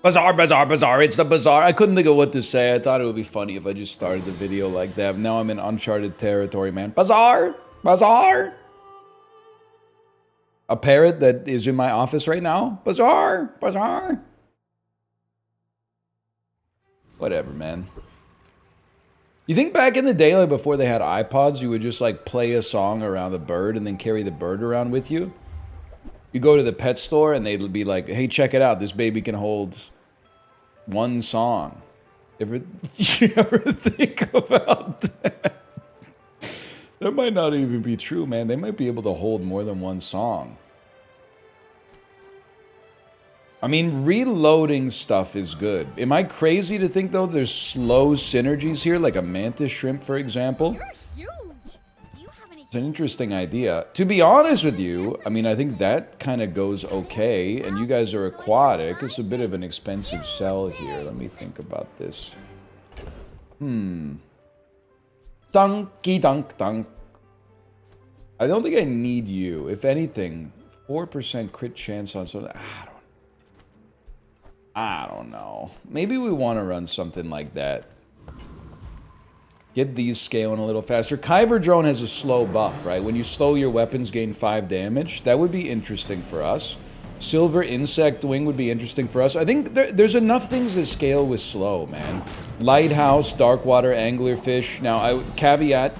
Bazaar, bazaar, bazaar. It's the bazaar. I couldn't think of what to say. I thought it would be funny if I just started the video like that. Now I'm in uncharted territory, man. Bazaar, bazaar. A parrot that is in my office right now. Bazaar, bazaar. Whatever, man. You think back in the day, like before they had iPods, you would just like play a song around the bird and then carry the bird around with you? You go to the pet store and they'd be like, hey, check it out. This baby can hold one song. You ever think about that? That might not even be true, man. They might be able to hold more than one song. I mean, reloading stuff is good. Am I crazy to think, though, there's slow synergies here, like a mantis shrimp, for example? You're huge. Do you have any... It's an interesting idea. To be honest with you, I mean, I think that kind of goes okay, and you guys are aquatic. It's a bit of an expensive sell here. Let me think about this. Dunky dunk dunk. I don't think I need you. If anything, 4% crit chance on something. I don't know. Maybe we want to run something like that. Get these scaling a little faster. Kyber drone has a slow buff, right? When you slow your weapons, gain 5 damage. That would be interesting for us. Silver insect wing would be interesting for us. I think there's enough things that scale with slow, man. Lighthouse, dark water, anglerfish. Now, caveat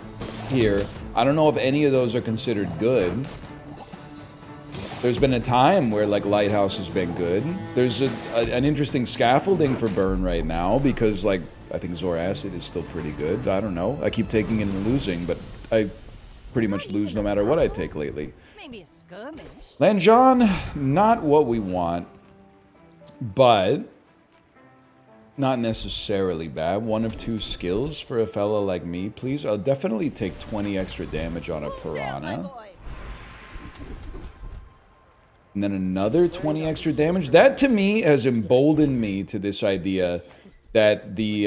here. I don't know if any of those are considered good. There's been a time where, like, Lighthouse has been good. There's an interesting scaffolding for burn right now because, like, I think Zor Acid is still pretty good. I don't know. I keep taking it and losing, but I pretty much lose no matter what I take lately. Maybe a skirmish. Lanjon, not what we want, but not necessarily bad. 1 of 2 skills for a fella like me, please. I'll definitely take 20 extra damage on a piranha. And then another 20 extra damage. That, to me, has emboldened me to this idea that the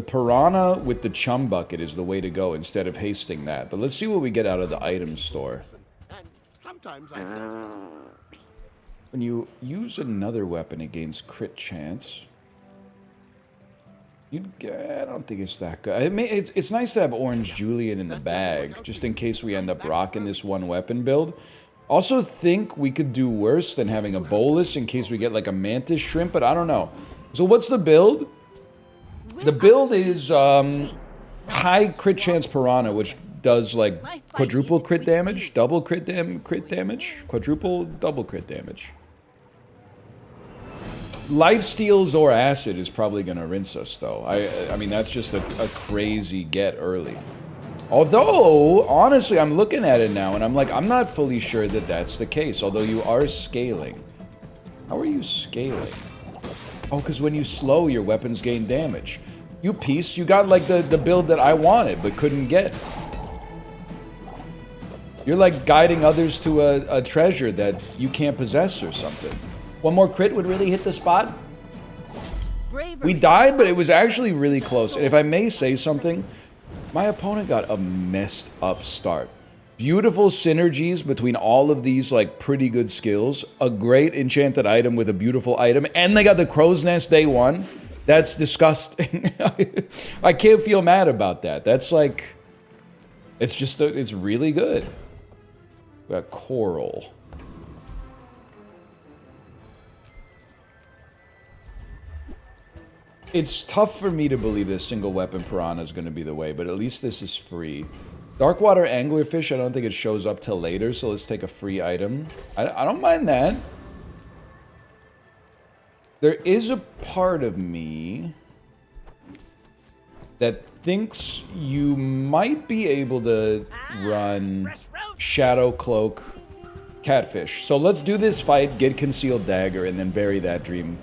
piranha with the chum bucket is the way to go instead of hasting that. But let's see what we get out of the item store. When you use another weapon, it gains crit chance. I don't think it's that good. I mean, it's nice to have Orange Julian in the bag, just in case we end up rocking this one weapon build. Also think we could do worse than having a bolus in case we get like a mantis shrimp, but I don't know. So what's the build? The build is high crit chance piranha, which does like quadruple crit damage, double crit damage, quadruple double crit damage. Lifesteal Zor Acid is probably going to rinse us, though. I mean, that's just a crazy get early. Although, honestly, I'm looking at it now, and I'm like, I'm not fully sure that that's the case, although you are scaling. How are you scaling? Oh, because when you slow, your weapons gain damage. You piece, you got, like, the build that I wanted, but couldn't get. You're, like, guiding others to a treasure that you can't possess or something. One more crit would really hit the spot. We died, but it was actually really close. And if I may say something, my opponent got a messed up start. Beautiful synergies between all of these, like, pretty good skills. A great enchanted item with a beautiful item. And they got the crow's nest day 1. That's disgusting. I can't feel mad about that. That's like... It's just... It's really good. We got coral. It's tough for me to believe this single weapon piranha is going to be the way, but at least this is free. Darkwater anglerfish, I don't think it shows up till later, so let's take a free item. I don't mind that. There is a part of me that thinks you might be able to run Shadow Cloak Catfish. So let's do this fight, get Concealed Dagger, and then bury that dream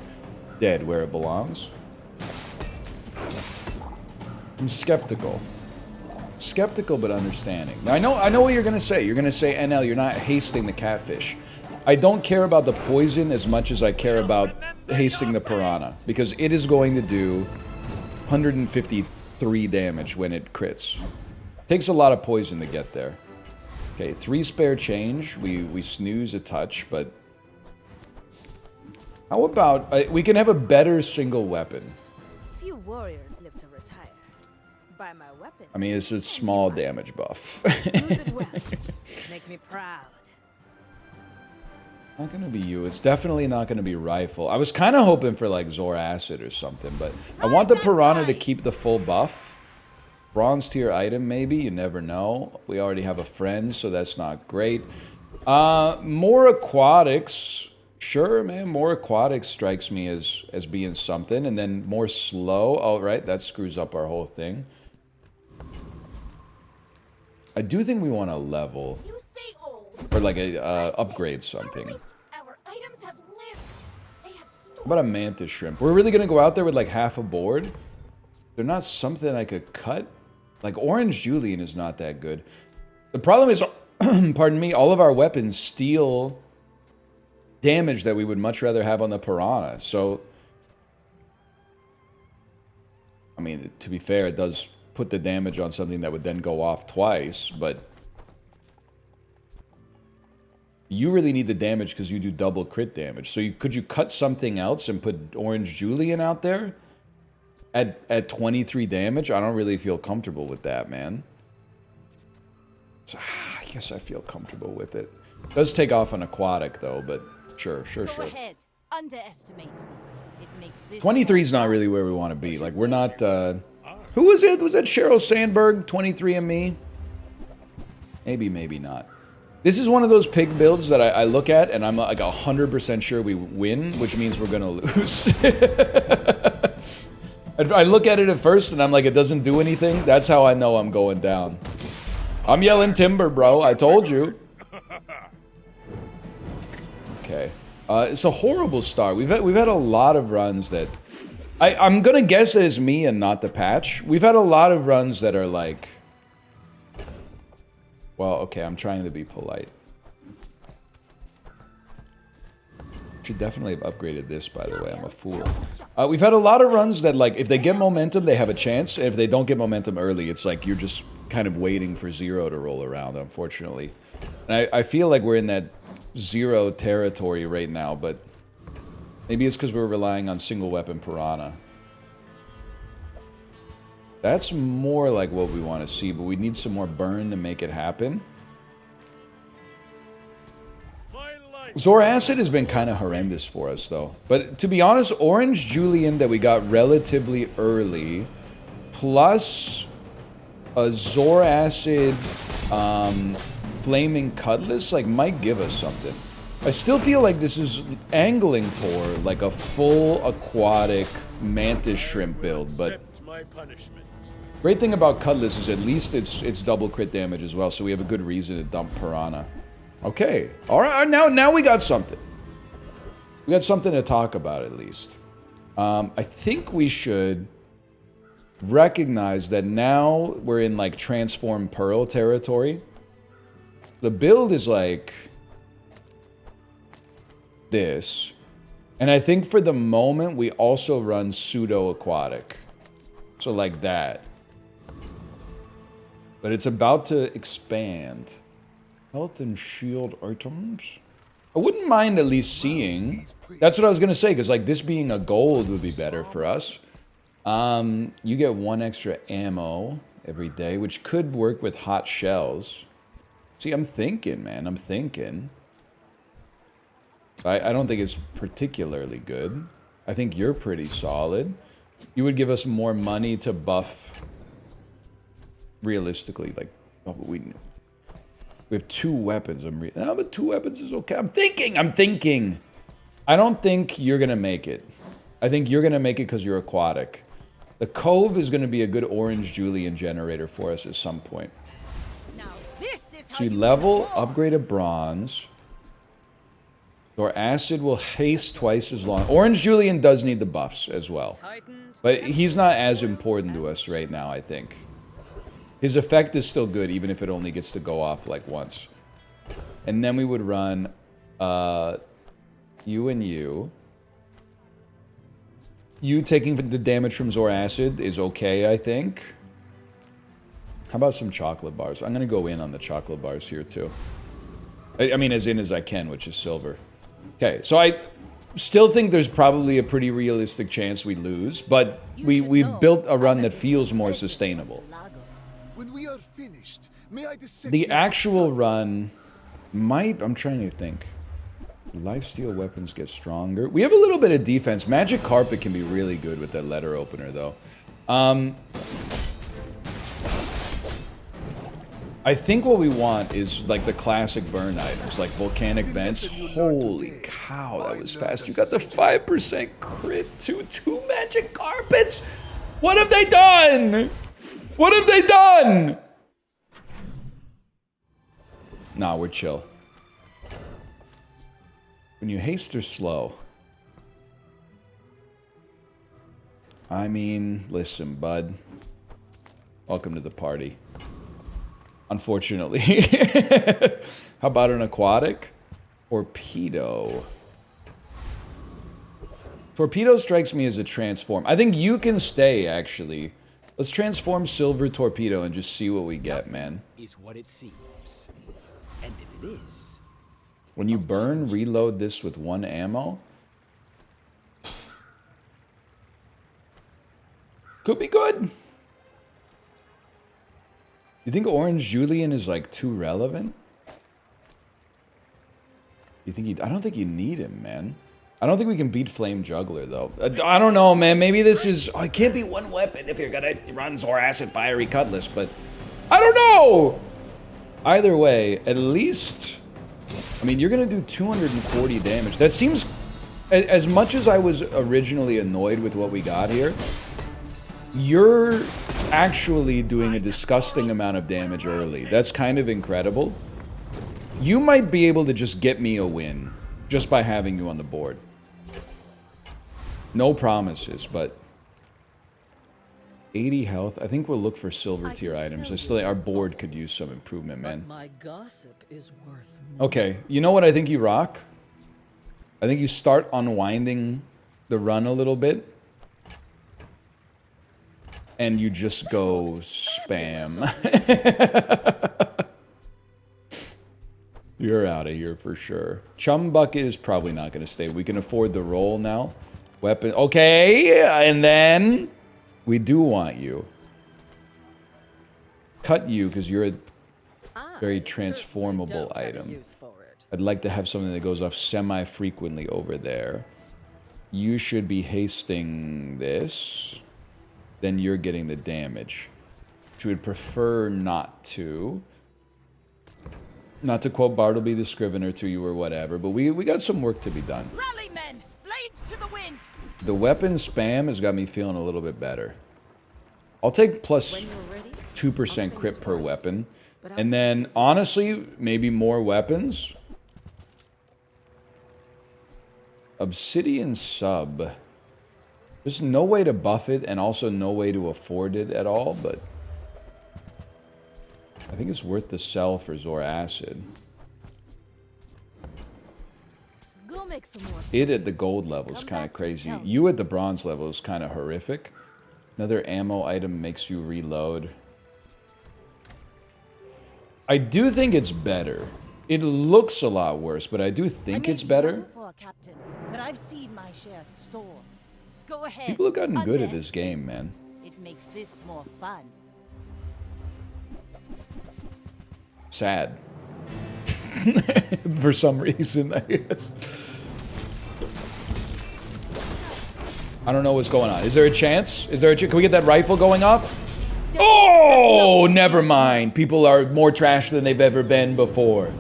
dead where it belongs. I'm skeptical. Skeptical but understanding. Now, I know what you're going to say. You're going to say, NL, you're not hasting the catfish. I don't care about the poison as much as I care about hasting the piranha. Because it is going to do 153 damage when it crits. Takes a lot of poison to get there. Okay, 3 spare change. We snooze a touch, but How about we can have a better single weapon? Few warriors live to retire. Buy my weapon. I mean, it's a small damage buff. Use it well. Make me proud. Not gonna be you. It's definitely not gonna be rifle. I was kind of hoping for like Zor Acid or something, but I want the Piranha to keep the full buff. Bronze tier item, maybe. You never know. We already have a friend, so that's not great. More aquatics. Sure, man. More aquatics strikes me as being something, and then more slow. Oh, right. That screws up our whole thing. I do think we want to level. Or like upgrade something. Our items have lived. They have How about a mantis shrimp? We're really gonna go out there with like half a board? They're not something I could cut? Like Orange Julian is not that good. The problem is, pardon me, all of our weapons steal damage that we would much rather have on the Piranha. So, I mean, to be fair, it does put the damage on something that would then go off twice, but you really need the damage because you do double crit damage. So could you cut something else and put Orange Julian out there at 23 damage? I don't really feel comfortable with that, man. So, I guess I feel comfortable with it. It does take off an aquatic, though, but sure. Go ahead. Underestimate me. It makes this 23 is not really where we want to be. Like, we're not... who was it? Was that Sheryl Sandberg, 23 and me? Maybe, maybe not. This is one of those pig builds that I look at, and I'm like 100% sure we win, which means we're going to lose. I look at it at first, and I'm like, it doesn't do anything. That's how I know I'm going down. I'm yelling timber, bro. I told you. Okay. It's a horrible start. We've had a lot of runs that... I'm going to guess that it's me and not the patch. We've had a lot of runs that are like... Well, okay, I'm trying to be polite. Should definitely have upgraded this, by the way. I'm a fool. We've had a lot of runs that, like, if they get momentum, they have a chance. If they don't get momentum early, it's like you're just kind of waiting for zero to roll around, unfortunately. And I feel like we're in that zero territory right now, but maybe it's because we're relying on single weapon Piranha. That's more like what we want to see, but we need some more burn to make it happen. Zor Acid has been kind of horrendous for us, though. But to be honest, Orange Julian that we got relatively early, plus a Zor Acid Flaming Cutlass, like, might give us something. I still feel like this is angling for, like, a full aquatic Mantis Shrimp build, but... Great thing about Cutlass is at least it's double crit damage as well, so we have a good reason to dump Piranha. Okay. Alright, now we got something. We got something to talk about, at least. I think we should recognize that now we're in, like, Transform Pearl territory. The build is, like... this. And I think for the moment, we also run Pseudo-Aquatic. So, like that. But it's about to expand. Health and shield items? I wouldn't mind at least seeing. That's what I was going to say, because like this being a gold would be better for us. You get 1 extra ammo every day, which could work with hot shells. See, I'm thinking, man. I'm thinking. I don't think it's particularly good. I think you're pretty solid. You would give us more money to buff... realistically, like, oh, but we have 2 weapons. But 2 weapons is okay. I'm thinking. I don't think you're gonna make it. I think you're gonna make it because you're aquatic. The Cove is gonna be a good Orange Julian generator for us at some point. Now this is how So you level, upgrade a bronze. Or acid will haste twice as long. Orange Julian does need the buffs as well. But he's not as important to us right now, I think. His effect is still good, even if it only gets to go off, like, once. And then we would run, you and you. You taking the damage from Zor Acid is okay, I think. How about some chocolate bars? I'm gonna go in on the chocolate bars here, too. I mean, as in as I can, which is silver. Okay, so Still think there's probably a pretty realistic chance we lose, but we've built a run that feels more sustainable. When we are finished, may I descend The into actual study? run might... I'm trying to think. Lifesteal weapons get stronger. We have a little bit of defense. Magic Carpet can be really good with that letter opener, though. I think what we want is like the classic burn items, like volcanic vents. Holy cow, that was fast. You got the 5% crit to 2 magic carpets. What have they done? What have they done? Nah, we're chill. When you haste or slow. I mean, listen, bud. Welcome to the party. Unfortunately. How about an aquatic? Torpedo. Torpedo strikes me as a transform. I think you can stay, actually. Let's transform Silver Torpedo and just see what we get, man. Is what it seems. And if it is... When you burn, reload this with 1 ammo. Could be good. You think Orange Julian is like too relevant? You think I don't think you need him, man. I don't think we can beat Flame Juggler though. I don't know, man. Maybe this is... Oh, it can't be 1 weapon if you're gonna run Zor Acid Fiery Cutlass, but I don't know. Either way, at least, I mean, you're gonna do 240 damage. That seems, as much as I was originally annoyed with what we got here, you're actually doing a disgusting amount of damage early. That's kind of incredible. You might be able to just get me a win just by having you on the board. No promises, but 80 health. I think we'll look for silver tier items. I still think our board could use some improvement, man. My gossip is worth more. Okay, you know what I think you rock? I think you start unwinding the run a little bit. And you just go spam. You're out of here for sure. Chum Bucket is probably not going to stay. We can afford the roll now. Weapon. Okay, and then we do want you. Cut you because you're a very transformable item. I'd like to have something that goes off semi-frequently over there. You should be hasting this. Then you're getting the damage. Which we would prefer not to. Not to quote Bartleby the Scrivener to you or whatever, but we got some work to be done. Rally, men! Blades to the wind! The weapon spam has got me feeling a little bit better. I'll take plus 2% crit per weapon. And then, honestly, maybe more weapons. Obsidian sub. There's no way to buff it and also no way to afford it at all, but I think it's worth the sell for Zor Acid. Go make some more It at the gold level is kind of crazy. You at the bronze level is kind of horrific. Another ammo item makes you reload. I do think it's better. It looks a lot worse, but I do think it's better. Captain, but I've seen my share of storms. Go ahead. People have gotten good at this game, man. It makes this more fun. Sad. For some reason, I guess. I don't know what's going on. Is there a chance? Is there a chance? Can we get that rifle going off? Oh, never mind. People are more trash than they've ever been before.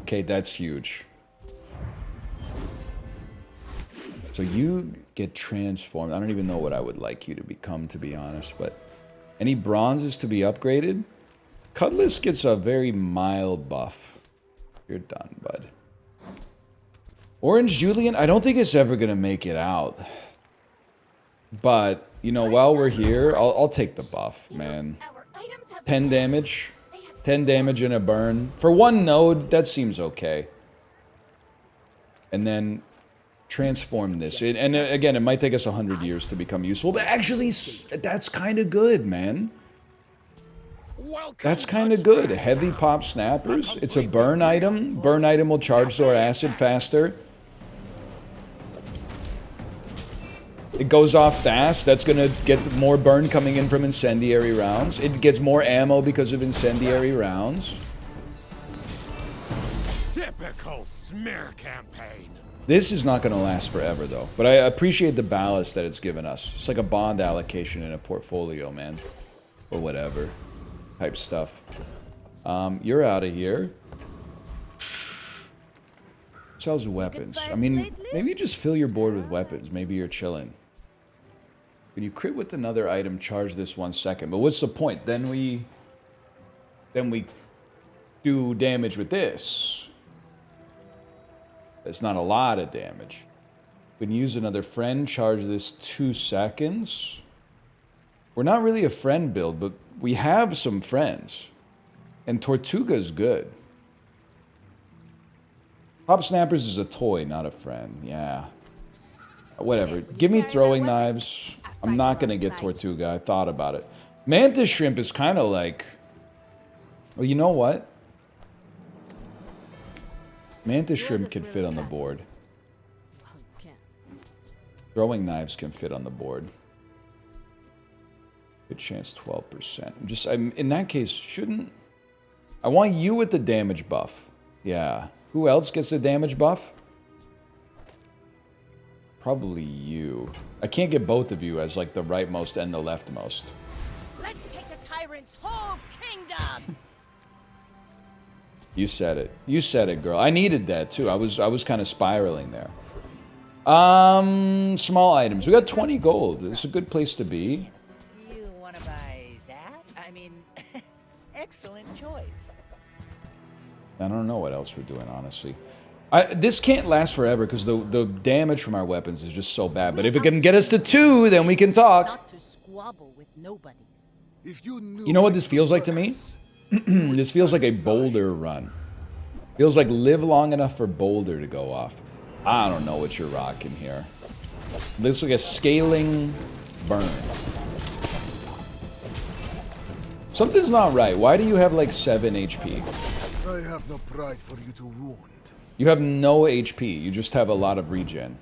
Okay, that's huge. So you get transformed. I don't even know what I would like you to become, to be honest, but any bronzes to be upgraded? Cutlass gets a very mild buff. You're done, bud. Orange Julian, I don't think it's ever going to make it out. But, you know, while we're here, I'll take the buff, man. 10 damage. 10 damage and a burn. For 1 node, that seems okay. And then transform this. And again, it might take us 100 years to become useful, but actually, that's kind of good, man. That's kind of good. Heavy pop snappers. It's a burn item. Burn item will charge Zor Acid faster. It goes off fast. That's going to get more burn coming in from incendiary rounds. It gets more ammo because of incendiary rounds. Typical smear campaign. This is not going to last forever, though. But I appreciate the ballast that it's given us. It's like a bond allocation in a portfolio, man. Or whatever. Type stuff. You're out of here. Sells weapons. I mean, maybe you just fill your board with weapons. Maybe you're chilling. When you crit with another item, charge this 1 second. But what's the point? Then we do damage with this. That's not a lot of damage. When you use another friend, charge this 2 seconds. We're not really a friend build, but we have some friends. And Tortuga's good. Pop Snappers is a toy, not a friend. Yeah. Whatever. Give me throwing knives. I'm not going to get Tortuga. I thought about it. Mantis Shrimp is kind of like... Well, you know what? Mantis Shrimp can fit on the board. Throwing knives can fit on the board. Good chance 12%. I'm in that case, shouldn't... I want you with the damage buff. Yeah. Who else gets the damage buff? Probably you. I can't get both of you as like the rightmost and the leftmost. Let's take the tyrant's whole kingdom. You said it. You said it, girl. I needed that too. I was kind of spiraling there. Small items. We got 20 gold. It's a good place to be. You want to buy that? I mean, excellent choice. I don't know what else we're doing, honestly. This can't last forever because the damage from our weapons is just so bad. But if it can get us to 2, then we can talk. Not to squabble with nobodies. If you knew You know what this feels like to me? This feels like a boulder run. Feels like live long enough for boulder to go off. I don't know what you're rocking here. Looks like a scaling burn. Something's not right. Why do you have like 7 HP? I have no pride for you to wound. You have no HP. You just have a lot of regen.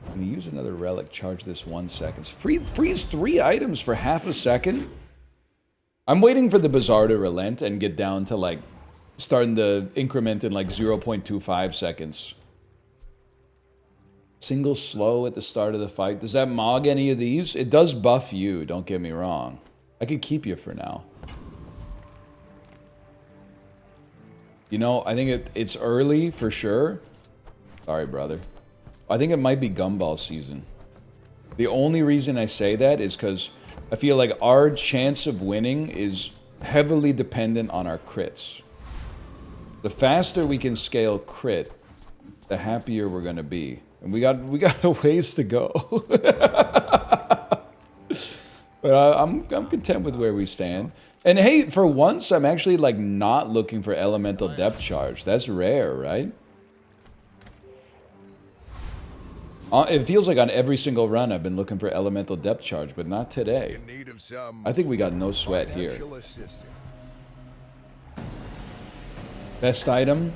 When you use another relic, charge this 1 second. Freeze 3 items for half a second? I'm waiting for the Bazaar to relent and get down to like starting the increment in like 0.25 seconds. Single slow at the start of the fight. Does that mog any of these? It does buff you, don't get me wrong. I could keep you for now. You know, I think it's early for sure. Sorry, brother. I think it might be gumball season. The only reason I say that is because I feel like our chance of winning is heavily dependent on our crits. The faster we can scale crit, the happier we're gonna be. And we got a ways to go. But I'm content with where we stand. And hey, for once, I'm actually like not looking for elemental depth charge. That's rare, right? It feels like on every single run I've been looking for elemental depth charge, but not today. I think we got no sweat here. Best item?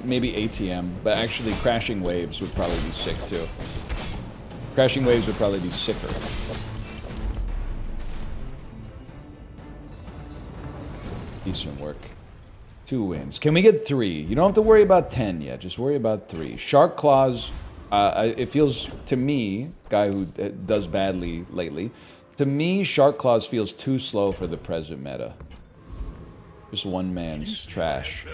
Maybe ATM, but actually Crashing Waves would probably be sick too. Crashing Waves would probably be sicker. Decent work. 2 wins. Can we get 3? You don't have to worry about 10 yet. Just worry about 3. Shark Claws, it feels to me, guy who does badly lately, to me, Shark Claws feels too slow for the present meta. Just one man's trash.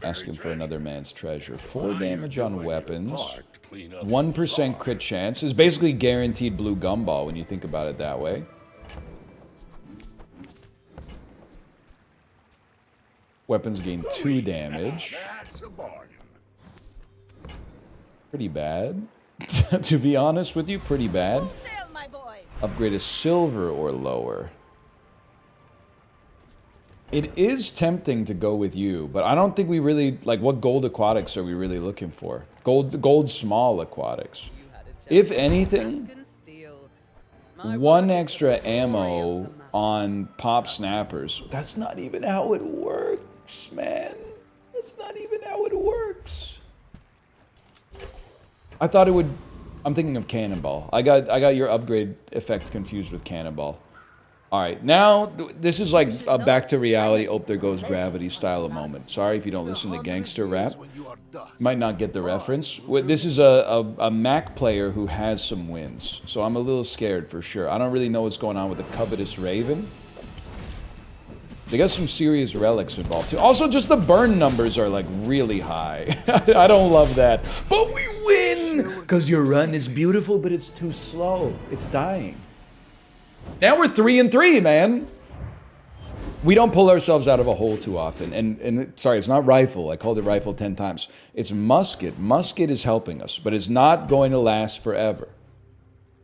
Asking for another man's treasure. 4 damage on weapons. 1% crit chance. Is basically guaranteed blue gumball when you think about it that way. Weapons gain 2 damage. Pretty bad. To be honest with you, pretty bad. Upgrade to silver or lower. It is tempting to go with you, but I don't think we really, like, what gold aquatics are we really looking for? Gold small aquatics. If anything, 1 extra ammo on pop snappers. That's not even how it works, man. That's not even how it works. I thought it would I'm thinking of Cannonball. I got your upgrade effect confused with Cannonball. All right, now this is like a back to reality. Oh, there goes gravity style of moment. Sorry if you don't listen to gangster rap. Might not get the reference. This is a Mac player who has some wins, so I'm a little scared for sure. I don't really know what's going on with the Covetous Raven. They got some serious relics involved too. Also, just the burn numbers are like really high. I don't love that. But we win! Because your run is beautiful, but it's too slow. It's dying. Now we're 3-3, man. We don't pull ourselves out of a hole too often. And sorry, it's not rifle. I called it rifle 10 times. It's musket. Musket is helping us, but it's not going to last forever.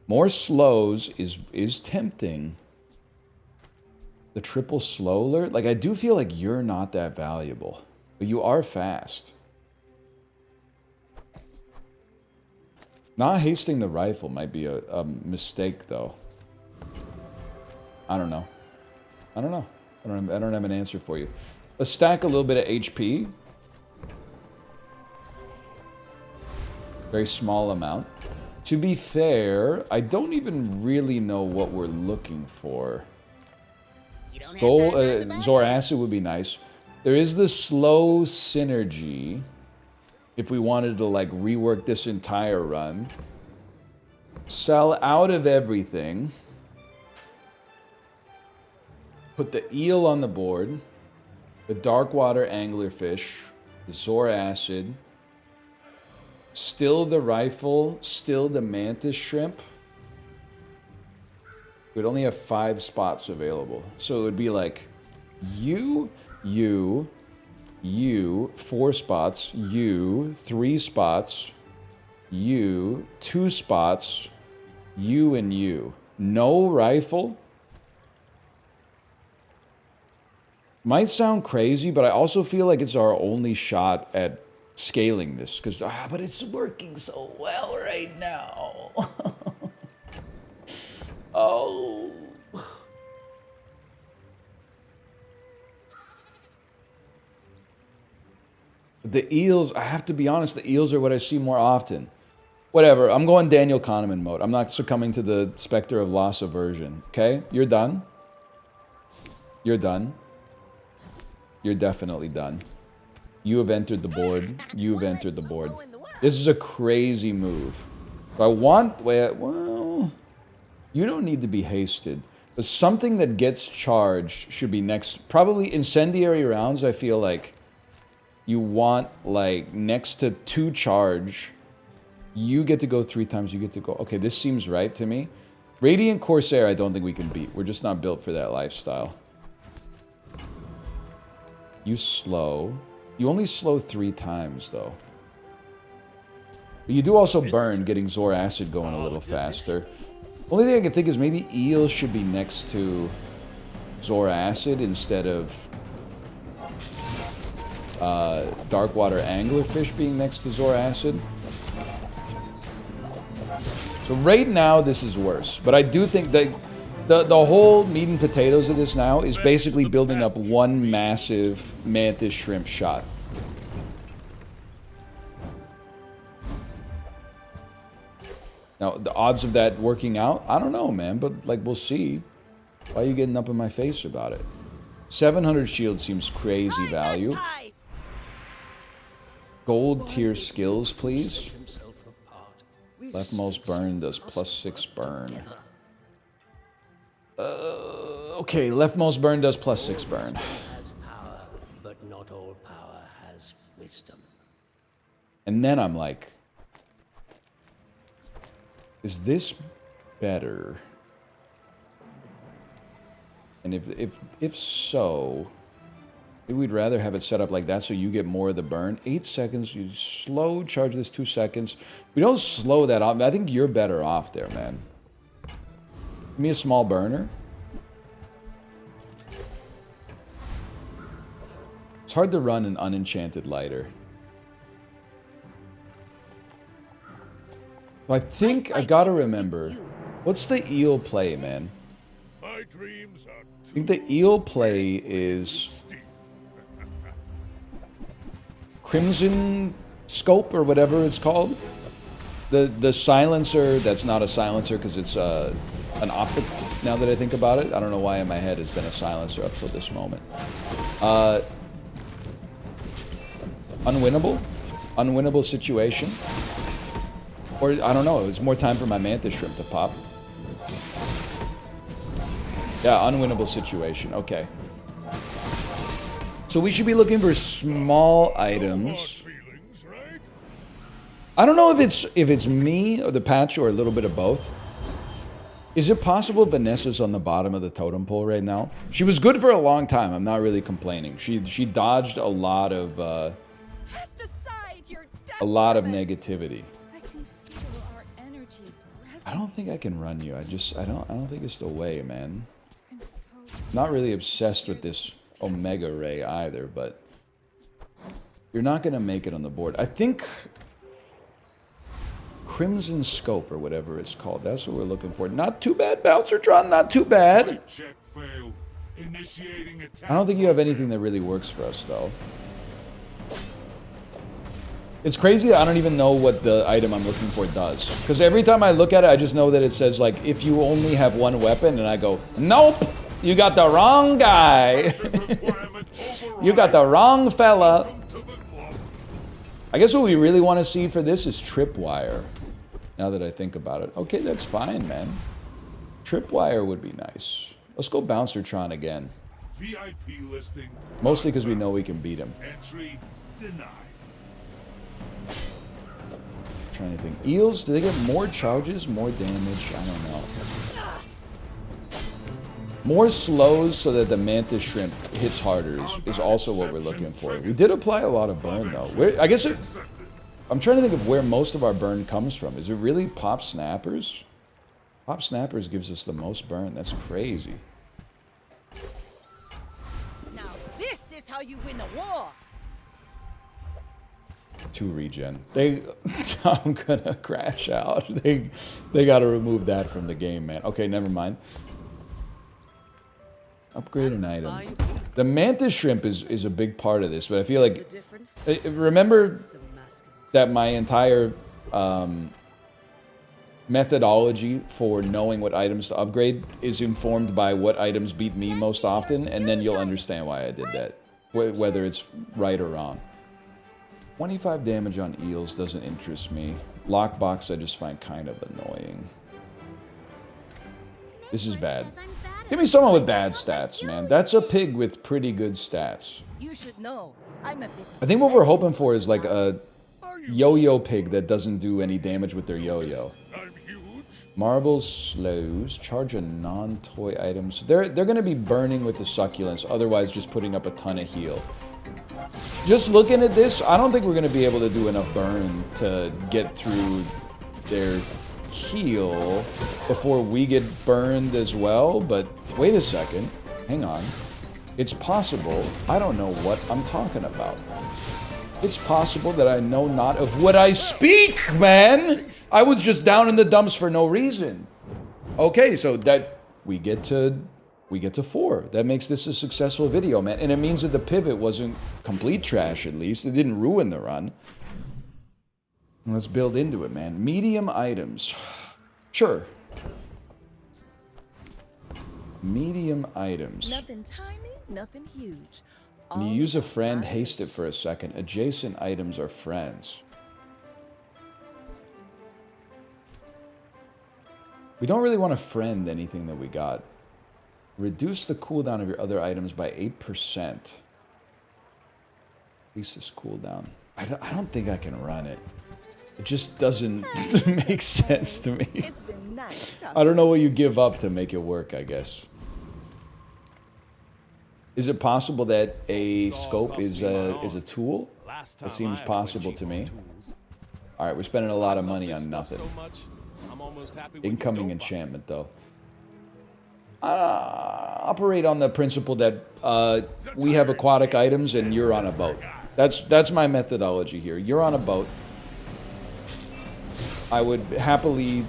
More slows is tempting. The triple slow alert? Like, I do feel like you're not that valuable. But you are fast. Not hasting the rifle might be a mistake, though. I don't know. I don't know. I don't have an answer for you. Let's stack a little bit of HP. Very small amount. To be fair, I don't even really know what we're looking for. Gold, Zoracid would be nice. There is the slow synergy. If we wanted to like rework this entire run. Sell out of everything. Put the eel on the board. The Darkwater Anglerfish. The Zoracid. Still the rifle. Still the Mantis Shrimp. We'd only have 5 spots available. So it would be like you, 4 spots, you, 3 spots, you, 2 spots, you and you. No rifle? Might sound crazy, but I also feel like it's our only shot at scaling this. Because, but it's working so well right now. Oh. The eels, I have to be honest, the eels are what I see more often. Whatever, I'm going Daniel Kahneman mode. I'm not succumbing to the specter of loss aversion. Okay? You're done. You're done. You're definitely done. You have entered the board. You have entered the board. This is a crazy move. I want, well, you don't need to be hasted. But something that gets charged should be next. Probably incendiary rounds, I feel like you want, like, next to 2 charge. You get to go 3 times, you get to go. Okay, this seems right to me. Radiant Corsair, I don't think we can beat. We're just not built for that lifestyle. You slow. You only slow 3 times, though. But you do also burn, getting Zoracid going a little faster. Only thing I can think is maybe eels should be next to Zoracid instead of Darkwater Anglerfish being next to Zoracid. So right now this is worse, but I do think that the whole meat and potatoes of this now is basically building up one massive Mantis Shrimp shot. Now, the odds of that working out, I don't know, man, but, like, we'll see. Why are you getting up in my face about it? 700 shield seems crazy value. Gold tier skills, please. Leftmost burn does +6 burn. Okay, leftmost burn does +6 burn. Has power, but not all power has wisdom. And then I'm like, is this better? And if so, maybe we'd rather have it set up like that so you get more of the burn. 8 seconds, you slow charge this 2 seconds. We don't slow that off. I think you're better off there, man. Give me a small burner. It's hard to run an unenchanted lighter. I think I gotta remember. What's the eel play, man? My dreams are I think the eel play is Crimson Scope or whatever it's called. The silencer, that's not a silencer because it's an optic, now that I think about it. I don't know why in my head it's been a silencer up till this moment. Unwinnable? Unwinnable situation? Or, I don't know, it was more time for my mantis shrimp to pop. Yeah, unwinnable situation, okay. So we should be looking for small items. Feelings, right? I don't know if it's me or the patch or a little bit of both. Is it possible Vanessa's on the bottom of the totem pole right now? She was good for a long time. I'm not really complaining. She dodged a lot of Cast aside your negativity. I can feel our energies I don't think I can run you. I don't think it's the way, man. I'm so Not really obsessed with this Omega Ray either, but you're not gonna make it on the board. I think Crimson Scope or whatever it's called. That's what we're looking for. Not too bad, Bouncertron. Not too bad. Check failed. Initiating attack. I don't think you have anything that really works for us, though. It's crazy. I don't even know what the item I'm looking for does. Because every time I look at it, I just know that it says, like, if you only have one weapon, and I go, nope, you got the wrong guy. You got the wrong fella. I guess what we really want to see for this is tripwire. Now that I think about it. Okay, that's fine, man. Tripwire would be nice. Let's go Bouncertron again. VIP listing. Mostly because we know we can beat him. Entry denied. Trying to think. Eels, do they get more charges, more damage? I don't know. More slows so that the mantis shrimp hits harder is also what we're looking for. We did apply a lot of burn though. I guess I'm trying to think of where most of our burn comes from. Is it really Pop Snappers? Pop Snappers gives us the most burn. That's crazy. Now this is how you win a war. 2 regen. I'm gonna crash out. They gotta remove that from the game, man. Okay, never mind. Upgrade an item. The mantis shrimp is a big part of this, but I feel like remember that my entire methodology for knowing what items to upgrade is informed by what items beat me most often, and then you'll understand why I did that, whether it's right or wrong. 25 damage on eels doesn't interest me. Lockbox I just find kind of annoying. This is bad. Give me someone with bad stats, man. That's a pig with pretty good stats. You should know. I'm a bit I think what we're hoping for is like a yo-yo pig that doesn't do any damage with their yo-yo. I'm huge. Marbles slows, charge a non-toy items. They're gonna be burning with the succulents, otherwise just putting up a ton of heal. Just looking at this, I don't think we're gonna be able to do enough burn to get through their heal before we get burned as well, but wait a second. Hang on. It's possible I don't know what I'm talking about. It's possible that I know not of what I speak, man! I was just down in the dumps for no reason. Okay, so that we get to 4. That makes this a successful video, man. And it means that the pivot wasn't complete trash, at least. It didn't ruin the run. Let's build into it, man. Medium items. Sure. Medium items. Nothing tiny, nothing huge. When you use a friend, haste it for a second. Adjacent items are friends. We don't really want to friend anything that we got. Reduce the cooldown of your other items by 8%. Increase this cooldown. I don't think I can run it. It just doesn't make sense to me. It's been nice talking. I don't know what you give up to make it work, I guess. Is it possible that a scope is a tool? That seems possible to me. All right, we're spending a lot of money on nothing. Incoming enchantment, though. Operate on the principle that we have aquatic items and you're on a boat. That's my methodology here. You're on a boat. I would happily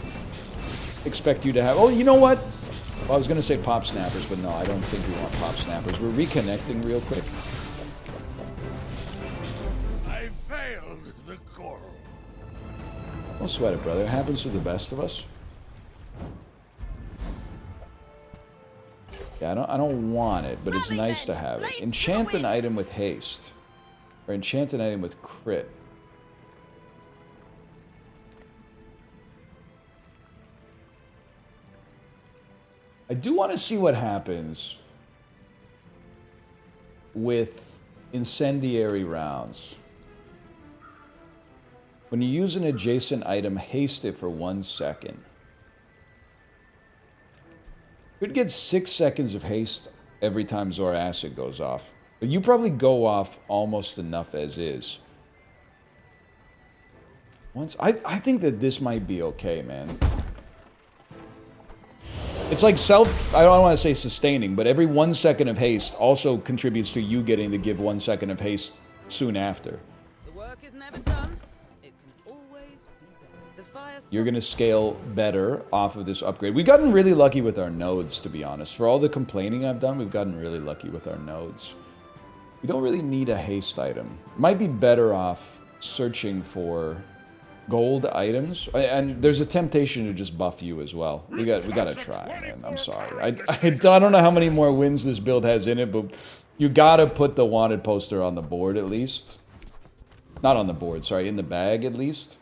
expect you to have... Oh, you know what? Well, I was going to say pop snappers, but no, I don't think we want pop snappers. We're reconnecting real quick. I failed the coral. Don't sweat it, brother. It happens to the best of us. Yeah, I don't want it, but it's nice to have it. Enchant an item with haste. Or enchant an item with crit. I do want to see what happens with incendiary rounds. When you use an adjacent item, haste it for 1 second. Could get 6 seconds of haste every time Zora Acid goes off. But you probably go off almost enough as is. I think that this might be okay, man. It's like I don't want to say sustaining, but every 1 second of haste also contributes to you getting to give 1 second of haste soon after. The work is never done. It can always be better. The fire. You're going to scale better off of this upgrade. We've gotten really lucky with our nodes, to be honest. For all the complaining I've done, we've gotten really lucky with our nodes. We don't really need a haste item. Might be better off searching for gold items, and there's a temptation to just buff you as well. We gotta try, man. I'm sorry. I don't know how many more wins this build has in it, but you gotta put the wanted poster on the board at least. Not on the board, sorry, in the bag at least.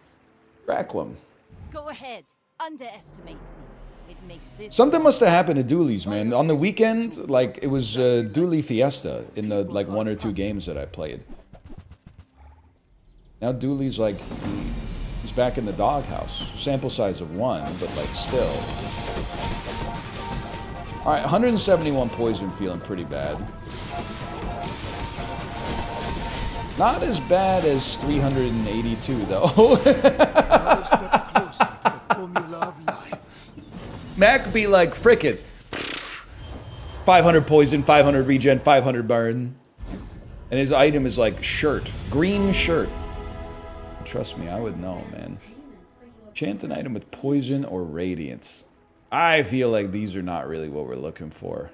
Racklum. Go ahead. Underestimate me. It makes this. Something must have happened to Dooley's, man. On the weekend, like, it was Dooley Fiesta in the, like, 1 or 2 games that I played. Now Dooley's, like, he's back in the doghouse. Sample size of 1, but, like, still. Alright, 171 poison, feeling pretty bad. Not as bad as 382, though. Another step closer to the formula of life. Mac be like, frick it. 500 poison, 500 regen, 500 burn. And his item is like shirt. Green shirt. Trust me, I would know, man. Enchant an item with poison or radiance. I feel like these are not really what we're looking for.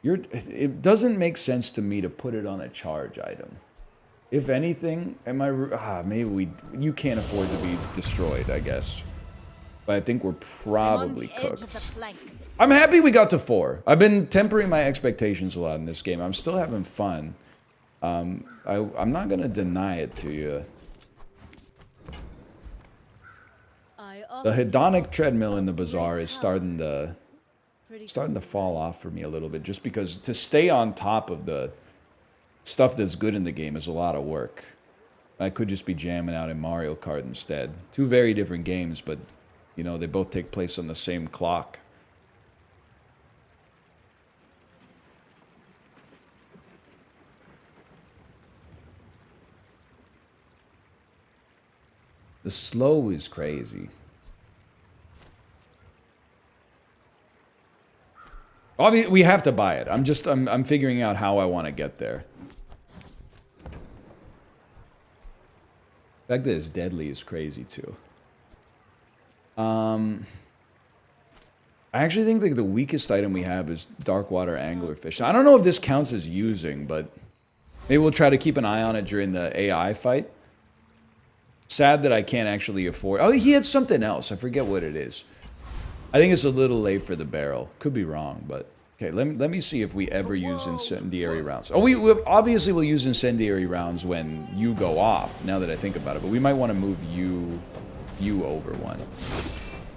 It doesn't make sense to me to put it on a charge item. If anything, maybe you can't afford to be destroyed, I guess. But I think we're probably cooked. I'm happy we got to 4. I've been tempering my expectations a lot in this game. I'm still having fun. I'm not gonna deny it to you. The hedonic treadmill in the bazaar is starting to fall off for me a little bit, just because to stay on top of the stuff that's good in the game is a lot of work. I could just be jamming out in Mario Kart instead. 2 very different games, but you know, they both take place on the same clock. The slow is crazy. Obviously, we have to buy it. I'm figuring out how I want to get there. The fact that it's deadly is crazy too. I actually think like the weakest item we have is Dark Water Anglerfish. I don't know if this counts as using, but maybe we'll try to keep an eye on it during the AI fight. Sad that I can't actually afford... Oh, he had something else. I forget what it is. I think it's a little late for the barrel. Could be wrong, but... Okay, let me see if we ever use incendiary rounds. Oh, we obviously will use incendiary rounds when you go off, now that I think about it. But we might want to move you over one.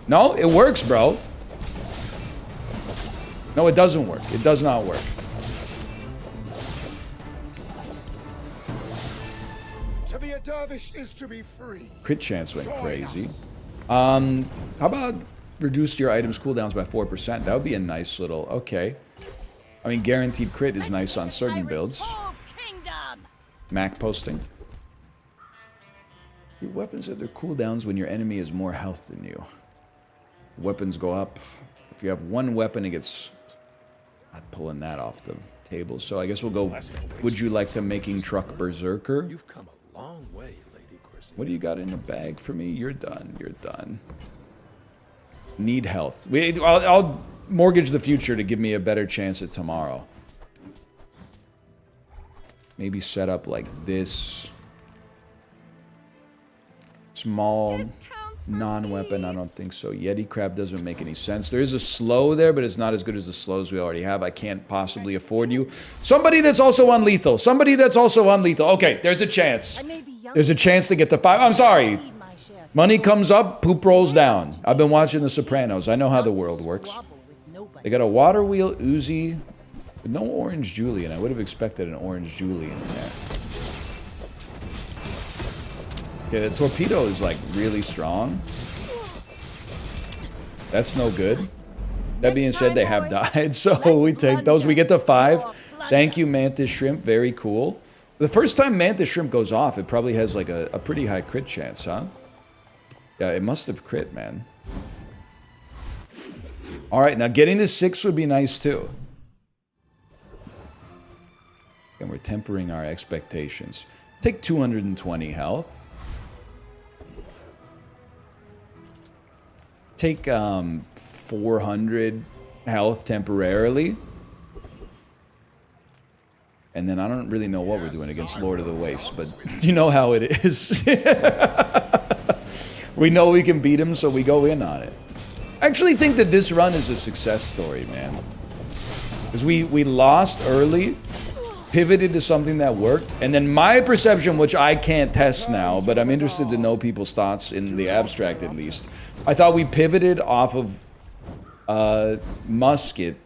No, it works, bro. No, it doesn't work. It does not work. To be a dervish is to be free. Crit chance went crazy. How about reduce your items cooldowns by 4%? That would be a nice little... Okay. I mean, guaranteed crit is nice on certain builds. Mac posting. Your weapons have their cooldowns when your enemy has more health than you. Weapons go up. If you have one weapon, it gets... Not pulling that off the table. So I guess we'll go... Would you like to making truck berserker? You've come a long way, Lady Chrissy. What do you got in the bag for me? You're done. You're done. Need health. I'll mortgage the future to give me a better chance at tomorrow. Maybe set up like this. Small non-weapon, I don't think so. Yeti crab doesn't make any sense. There is a slow there, but it's not as good as the slows we already have. I can't possibly afford you. Somebody that's also unlethal. Somebody that's also unlethal. Okay, there's a chance. There's a chance to get the 5. I'm sorry. Money comes up, poop rolls down. I've been watching The Sopranos. I know how the world works. They got a water wheel Uzi, but no orange Julian. I would have expected an orange Julian in there. Okay, the torpedo is like really strong. That's no good. That being said, they have died, so we take those. We get to 5. Thank you, Mantis Shrimp. Very cool. The first time Mantis Shrimp goes off, it probably has like a pretty high crit chance, huh? Yeah, it must have crit, man. All right, now getting to 6 would be nice too. And we're tempering our expectations. Take 220 health. Take 400 health temporarily. And then I don't really know what we're doing against Lord of the Waste, but you know how it is. We know we can beat him, so we go in on it. I actually think that this run is a success story, man. Because we lost early, pivoted to something that worked, and then my perception, which I can't test now, but I'm interested to know people's thoughts in the abstract at least. I thought we pivoted off of Musket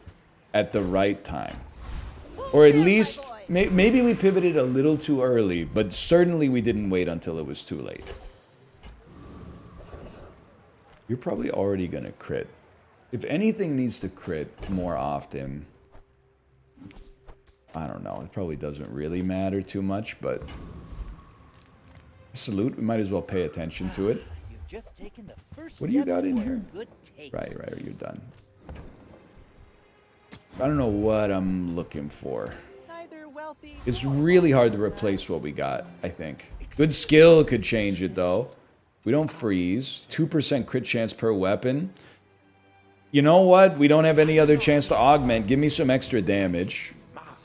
at the right time. Or at least, maybe we pivoted a little too early, but certainly we didn't wait until it was too late. You're probably already going to crit. If anything needs to crit more often, I don't know. It probably doesn't really matter too much, but salute. We might as well pay attention to it. Just taken the first What do you step got in toward here? good taste. Right, you're done. I don't know what I'm looking for. Neither wealthy It's nor really hard to replace what we got, I think. Good skill could change it, though. We don't freeze. 2% crit chance per weapon. You know what? We don't have any other chance to augment. Give me some extra damage.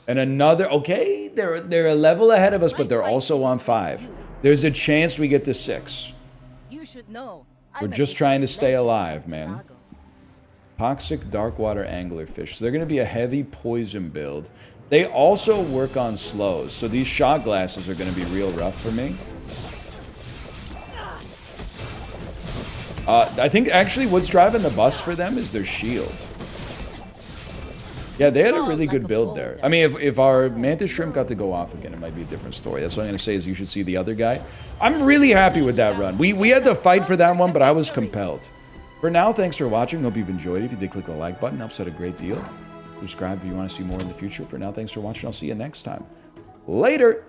And another... Okay, they're a level ahead of us, but they're also on 5. There's a chance we get to 6. You should know. We're just trying to stay alive, man. Toxic dark water anglerfish. So they're going to be a heavy poison build. They also work on slows, so these shot glasses are going to be real rough for me. I think actually what's driving the bus for them is their shield. Yeah, they had a really good build there. I mean, if our Mantis Shrimp got to go off again, it might be a different story. That's what I'm going to say is you should see the other guy. I'm really happy with that run. We had to fight for that one, but I was compelled. For now, thanks for watching. Hope you've enjoyed it. If you did, click the like button. Helps out a great deal. Subscribe if you want to see more in the future. For now, thanks for watching. I'll see you next time. Later!